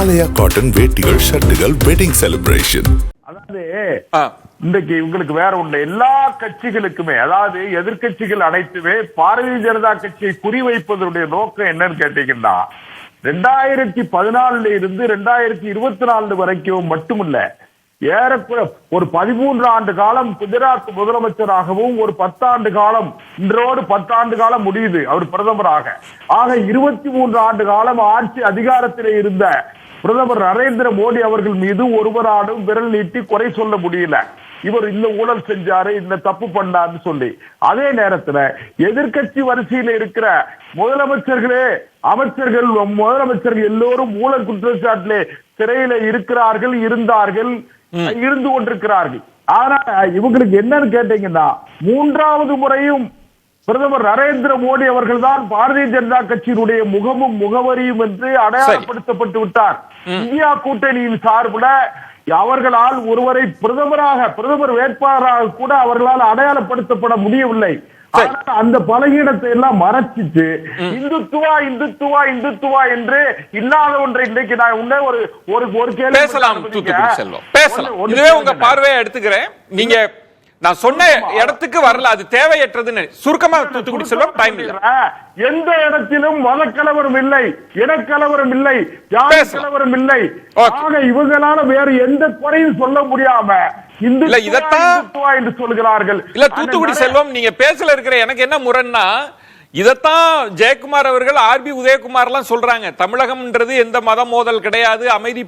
ஆலயா cotton வேட்டிகள், ஷர்ட்டுகள், wedding celebration. அதாவது இன்றைக்கு உங்களுக்கு வேற ஒண்ணு, எல்லா கட்சிகளுக்குமே, அதாவது எதிர்கட்சிகள் அனைத்துமே பாரதிய ஜனதா கட்சியை குறிவைப்பதனுடைய நோக்கம் என்னன்னு கேட்டீங்கன்னா, 2014 இருந்து 2024 வரைக்கும் மட்டுமல்ல, ஏறக்குறைய ஒரு 13 ஆண்டு காலம் குஜராத் முதலமைச்சராகவும், ஒரு 10 ஆண்டு காலம், இன்றோடு 10 ஆண்டு காலம் முடியுது அவர் பிரதமராக. ஆக 23 ஆண்டு காலம் ஆட்சி அதிகாரத்திலே இருந்த பிரதமர் நரேந்திர மோடி அவர்கள் மீது ஒருவராலும் விரல் நீட்டி குறை சொல்ல முடியல. இவர் இந்த ஊழல் செஞ்சாரு, இந்த தப்பு பண்ணாருன்னு சொல்லி. அதே நேரத்துல எதிர்கட்சி வரிசையில் இருக்கிற முதலமைச்சர்களே, அமைச்சர்கள், முதலமைச்சர்கள் எல்லோரும் ஊழல் குற்றச்சாட்டிலே சிறையில இருக்கிறார்கள், இருந்தார்கள், இருந்து கொண்டிருக்கிறார்கள். ஆனா இவங்களுக்கு என்னன்னு கேட்டீங்கன்னா, 3வது முறையும் பிரதமர் நரேந்திர மோடி அவர்கள் தான் பாரதிய ஜனதா கட்சியினுடைய முகமும் முகவரியும் என்று அடையாளப்படுத்தப்பட்டு விட்டார். இந்தியா கூட்டணியின் சார்பில் அவர்களால் ஒருவரை பிரதமர் வேட்பாளராக கூட அவர்களால் அடையாளப்படுத்தப்பட முடியவில்லை. அந்த பலகீனத்தை எல்லாம் மறைச்சிட்டு இந்துத்துவா இந்துத்துவா இந்துத்துவா என்று இல்லாத ஒன்றை இன்றைக்கு நான் உடனே ஒரு கேள்வி பேசலாம். இதுவே உங்க பார்வையை எடுத்துக்கிறேன். நீங்க நான் சொன்ன இடத்துக்கு வரல, அது தேவையற்றதுன்னு சுருக்கமா தூத்துக்குடி செல்வம். டைம் இல்ல. எந்த இடத்திலும் மதக்கலவரம் இல்லை, இனக்கலவரம் இல்லை, ஜாதி கலவரம் இல்லை. ஆக இவங்களால வேறு எந்த குறையும் சொல்ல முடியாம இந்துத்துவா என்று சொல்கிறார்கள். இல்ல தூத்துக்குடி செல்வம், நீங்க பேசல இருக்கிற எனக்கு என்ன முரண்னா, இதத்தான் ஜெயக்குமார் அவர்கள், ஆர்பி உதயகுமார் எல்லாம் சொல்றாங்க. தமிழகம்ன்றது எந்த மத மோதல் கிடையாது, அமைதி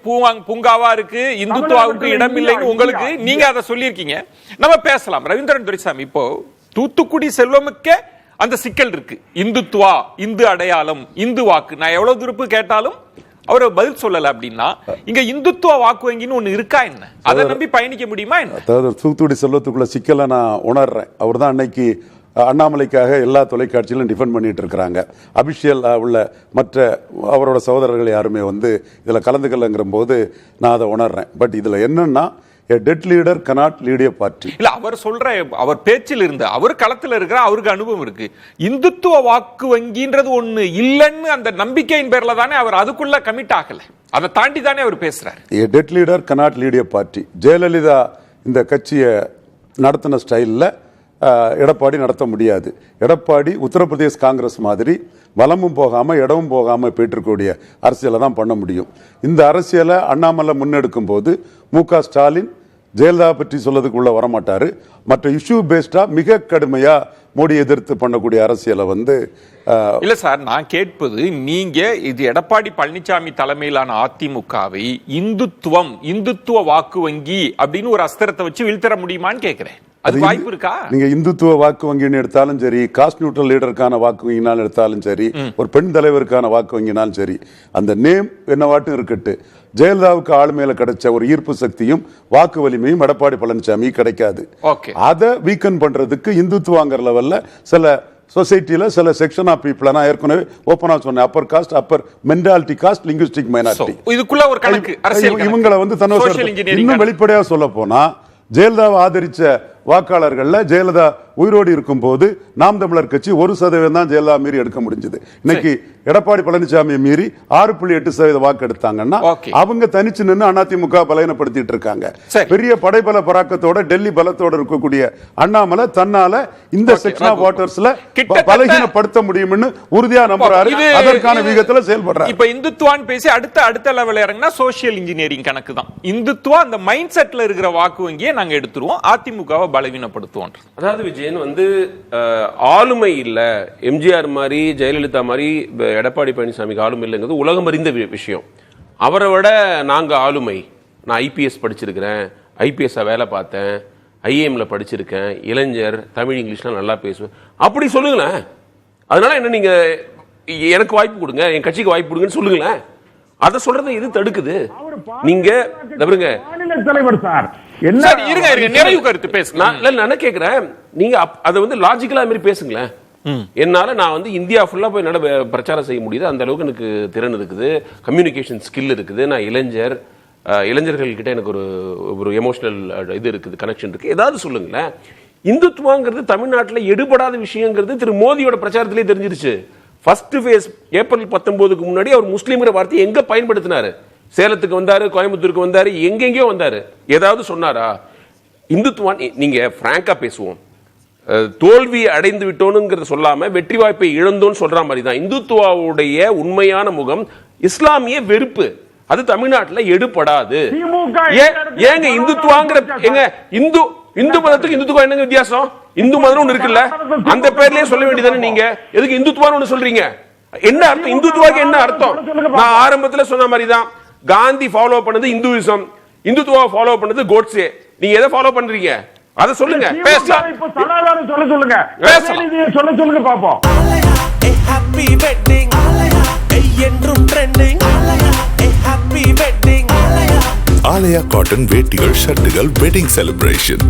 பூங்காவா இருக்கு, இந்துத்துவாவுக்கு இடம் இல்லைன்னு உங்களுக்கு நீங்க அதை சொல்லியிருக்கீங்க. நம்ம பேசலாம். ரவீந்திரன் துரைசாமி, இப்போ தூத்துக்குடி செல்வமுக்கே அந்த சிக்கல் இருக்கு. இந்துத்துவா, இந்து அடையாளம், இந்து வாக்கு, நான் எவ்வளவு துருப்பு கேட்டாலும் அவர் பதில் சொல்லல அப்படின்னா, இங்க இந்துத்துவ வாக்கு வங்கின்னு ஒண்ணு இருக்கா என்ன? அதை நம்பி பயணிக்க முடியுமா என்ன? அதாவது தூத்துக்குடி செல்வத்துக்குள்ள சிக்கலை நான் உணர்றேன். அவர் தான் அன்னைக்கு அண்ணாமலைக்காக எல்லா தொலைக்காட்சியிலும் டிஃபெண்ட் பண்ணிட்டு இருக்கிறாங்க. அபிஷியல் உள்ள மற்ற அவரோட சகோதரர்கள் யாருமே இதில் கலந்துக்கலங்கிற போது நான் அதை உணர்றேன். பட் இதில் என்னன்னா, a dead leader cannot lead a party. இல்ல அவர் சொல்ற, அவர் பேச்சில் இருந்து, அவர் களத்துல இருக்கிற, அவருக்கு அனுபவம் இருக்கு. இந்துத்துவ வாக்கு வங்கின்றது ஒண்ணு இல்லன்னு அந்த நம்பிக்கையின் பேர்ல தானே அவர் அதுக்குள்ள கமிட் ஆகல. அதை தாண்டி தானே அவர் பேசுறாரு. a dead leader cannot lead a party. Jayalalithaa இந்த கட்சியை நடத்தின ஸ்டைல்ல எடப்பாடி நடத்த முடியாது. எடப்பாடி உத்தரப்பிரதேஷ் காங்கிரஸ் மாதிரி வலமும் போகாம இடமும் போகாம போயிட்டு அரசியலை தான் பண்ண முடியும். இந்த அரசியலை அண்ணாமலை முன்னெடுக்கும் போது மு.க. ஸ்டாலின் ஜெயலலிதா பற்றி சொல்லதுக்குள்ள வரமாட்டாரு. மற்ற இஷ்யூ பேஸ்டா மிக கடுமையா மோடி எதிர்த்து பண்ணக்கூடிய அரசியலை இல்ல சார், நான் கேட்பது, நீங்க இது எடப்பாடி பழனிசாமி தலைமையிலான அதிமுகவை இந்துத்துவ வாக்கு வங்கி அப்படின்னு ஒரு அஸ்திரத்தை வச்சு வீழ்த்தர முடியுமான்னு கேட்கிறேன். அது வாய்ப்பு இருக்கா? நீங்க இந்துத்துவ வாக்கு வங்கின்னு எடுத்தாலும் சரி, காஸ்ட் நியூட்ரல் லீடருக்கான வாக்கு வங்கினாலும் எடுத்தாலும் சரி, ஒரு பெண் தலைவருக்கான வாக்கு வங்கினாலும் சரி, அந்த நேம் என்னவாட்டும் இருக்கட்டு, ஜெயலலிதாவுக்கு ஆளுமையில கிடைச்ச ஒரு ஈர்ப்பு சக்தியும் வாக்கு வலிமையும் எடப்பாடி பழனிசாமி கிடைக்காது. அதை வீக்கன் பண்றதுக்கு இந்துத்துவாங்கிற லெவல்ல சில சொசைட்டில சில செக்ஷன் ஆஃப் பீப்புள், நான் ஏற்கனவே ஓப்பனா சொன்னேன், upper caste, Appar mentality cost, linguistic minority, இதுக்குள்ள ஒரு கணக்கு இவங்களை இன்னும் வெளிப்படையா சொல்ல போனா, ஜெயலலிதாவை ஆதரிச்ச வாக்காளர்கள்ல ஜெயலலிதா உயிரோடு இருக்கும் போது நாம் தமிழர் கட்சி 1% தான் ஜெயலலிதா மீறி எடுக்க முடிஞ்சது. இன்னைக்கு எடப்பாடி பழனிசாமியை மீறி 6.8% வாக்கு எடுத்தாங்கன்னா அவங்க தனிச்சு நின்று அதிமுக பலவீனப்படுத்திட்டு இருக்காங்க. பெரிய படைபல பராக்கத்தோட டெல்லி பலத்தோட இருக்கக்கூடிய அண்ணாமலை தன்னால இந்த செக்ஷன் ஆஃப் வாட்டர்ஸ்ல பலகீனப்படுத்த முடியும்னு உறுதியா நம்புறாரு. அதற்கான விகிதத்துல செயல்படுறாரு. இப்ப இந்துத்துவான்னு பேசி அடுத்த லெவல் இறங்கினா சோசியல் இன்ஜினியரிங் கணக்கு தான். இந்துத்துவா அந்த மைண்ட் செட்ல இருக்கிற வாக்கு வங்கியை நாங்க எடுத்துருவோம், அதிமுகவை பலவீனப்படுத்துவோம். அதாவது விஜயன் ஆளுமை இல்ல, எம்ஜிஆர் மாதிரி ஜெயலலிதா மாதிரி எடப்பாடி பழனிசாமிக்கு ஆளுமை இல்லைங்கிறது உலகம் அறிந்த விஷயம். அவரை விட நாங்க ஆளுமை. நான் ஐபிஎஸ் படிச்சிருக்கிறேன், ஐபிஎஸ் வேலை பார்த்தேன், ஐஏஎம்ல படிச்சிருக்கேன், இளைஞர், தமிழ் இங்கிலீஷ்லாம் நல்லா பேசுவேன், அப்படி சொல்லுங்களேன். அதனால என்ன, நீங்க எனக்கு வாய்ப்பு கொடுங்க, என் கட்சிக்கு வாய்ப்பு கொடுங்கன்னு சொல்லுங்களேன். அதை சொல்றது எது தடுக்குது? நீங்க தலைவர் சார் நிறைவு கருத்து பேசுங்க. நான் கேக்குறேன், நீங்க அதை லாஜிக்கலா மாதிரி பேசுங்களேன். என்னால நான் இந்தியா ஃபுல்லா போய் பிரச்சாரம் செய்ய முடியுது, அந்த அளவுக்கு எனக்கு திறன் இருக்குது, கம்யூனிகேஷன் ஸ்கில் இருக்குது, நான் இளைஞர்கள் கிட்ட எனக்கு ஒரு எமோஷனல் இது இருக்குது, கனெக்ஷன் இருக்கு. ஏதாவது சொல்லுங்களேன். இந்துத்துவாங்கிறது தமிழ்நாட்டில் எடுபடாத விஷயங்கிறது திரு மோடியோட பிரச்சாரத்திலே தெரிஞ்சிருச்சு. ஃபர்ஸ்ட் ஃபேஸ் ஏப்ரல் 19க்கு முன்னாடி அவர் முஸ்லீம்ங்கிற வார்த்தையை எங்க பயன்படுத்தினாரு? சேலத்துக்கு வந்தாரு, கோயம்புத்தூருக்கு வந்தாரு, எங்கெங்கயோ வந்தாரு. ஏதாவது சொன்னாரா? இந்துத்துவா, நீங்க பிராங்கா பேசுவோம், தோல்வி அடைந்து விட்டோனுங்கிறத சொல்லாம வெற்றி வாய்ப்பை இழந்தோன்னு சொல்ற மாதிரி தான் இந்துத்துவாவுடைய உண்மையான முகம் இஸ்லாமிய வெறுப்பு. அது தமிழ்நாட்டில் எடுபடாது. ஏங்க இந்துத்துவாங்கிற எங்க இந்து மதத்துக்கு இந்துத்துவா என்னங்க வித்தியாசம்? இந்து மதம் ஒண்ணு இருக்குல்ல, அந்த பேர்லயே சொல்ல வேண்டியதானே. நீங்க எதுக்கு இந்துத்துவான்னு ஒண்ணு சொல்றீங்க? என்ன அர்த்தம்? இந்துத்துவாக்கு என்ன அர்த்தம்? நான் ஆரம்பத்துல சொன்ன மாதிரி தான், காந்தி ஃபாலோ பண்ணது இந்துவிசம், இந்துத்துவா ஃபாலோ பண்ணது கோட்ஸே. நீங்க எதை ஃபாலோ பண்றீங்க அதை சொல்லுங்க, பேசலாம். சொல்ல சொல்லுங்க பாப்போம். ஹேப்பி வெட்டிங் என்றும் trending. Happy wedding. Alaya cotton வேட்டிகள் ஷர்ட்டுகள் வெட்டிங் செலிப்ரேஷன்.